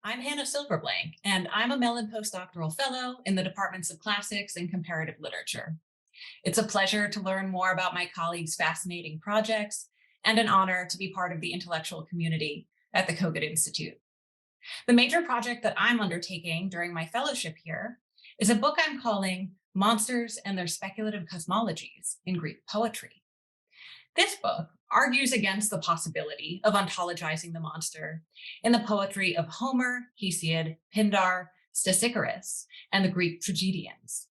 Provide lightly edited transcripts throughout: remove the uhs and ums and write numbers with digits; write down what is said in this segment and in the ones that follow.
I'm Hannah Silverblank, and I'm a Mellon Postdoctoral Fellow in the Departments of Classics and Comparative Literature. It's a pleasure to learn more about my colleagues' fascinating projects and an honor to be part of the intellectual community at the Cogut Institute. The major project that I'm undertaking during my fellowship here is a book I'm calling Monsters and Their Speculative Cosmologies in Greek Poetry. This book argues against the possibility of ontologizing the monster in the poetry of Homer, Hesiod, Pindar, Stesichorus, and the Greek tragedians.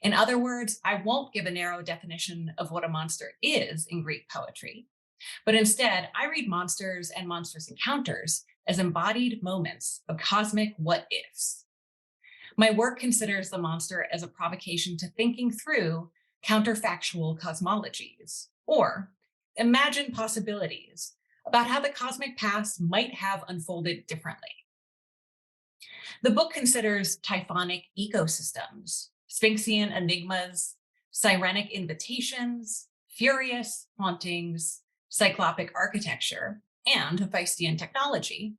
In other words, I won't give a narrow definition of what a monster is in Greek poetry, but instead I read monsters and monstrous encounters as embodied moments of cosmic what-ifs. My work considers the monster as a provocation to thinking through counterfactual cosmologies, or imagined possibilities about how the cosmic past might have unfolded differently. The book considers typhonic ecosystems, Sphinxian enigmas, sirenic invitations, furious hauntings, cyclopic architecture, and Hephaestian technology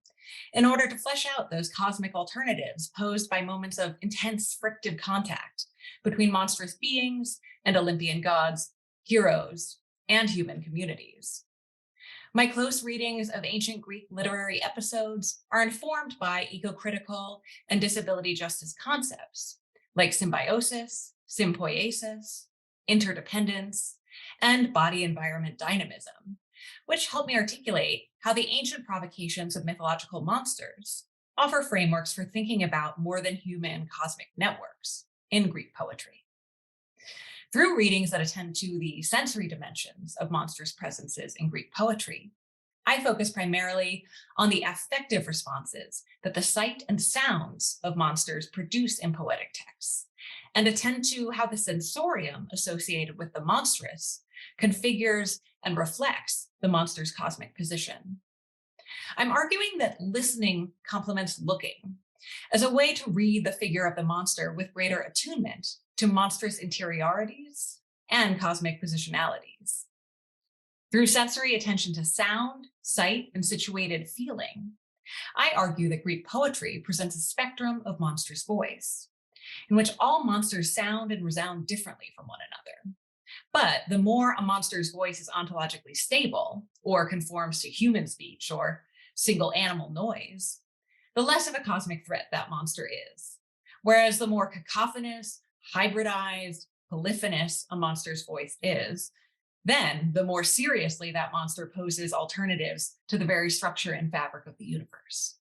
in order to flesh out those cosmic alternatives posed by moments of intense frictive contact between monstrous beings and Olympian gods, heroes, and human communities. My close readings of ancient Greek literary episodes are informed by eco-critical and disability justice concepts like symbiosis, sympoiesis, interdependence, and body-environment dynamism, which help me articulate how the ancient provocations of mythological monsters offer frameworks for thinking about more than human cosmic networks in Greek poetry. Through readings that attend to the sensory dimensions of monstrous presences in Greek poetry, I focus primarily on the affective responses that the sight and sounds of monsters produce in poetic texts, and attend to how the sensorium associated with the monstrous configures and reflects the monster's cosmic position. I'm arguing that listening complements looking as a way to read the figure of the monster with greater attunement to monstrous interiorities and cosmic positionalities. Through sensory attention to sound, sight, and situated feeling, I argue that Greek poetry presents a spectrum of monstrous voice, in which all monsters sound and resound differently from one another. But the more a monster's voice is ontologically stable, or conforms to human speech or single animal noise, the less of a cosmic threat that monster is. Whereas the more cacophonous, hybridized, polyphonous a monster's voice is, then the more seriously that monster poses alternatives to the very structure and fabric of the universe.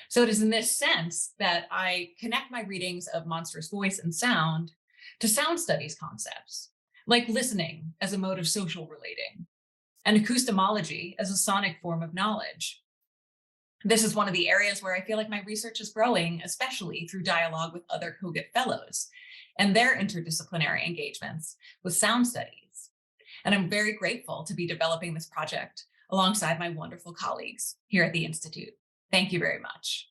So it is in this sense that I connect my readings of monstrous voice and sound to sound studies concepts, like listening as a mode of social relating, and acoustomology as a sonic form of knowledge. This is one of the areas where I feel like my research is growing, especially through dialogue with other Cogut Fellows and their interdisciplinary engagements with sound studies. And I'm very grateful to be developing this project alongside my wonderful colleagues here at the Institute. Thank you very much.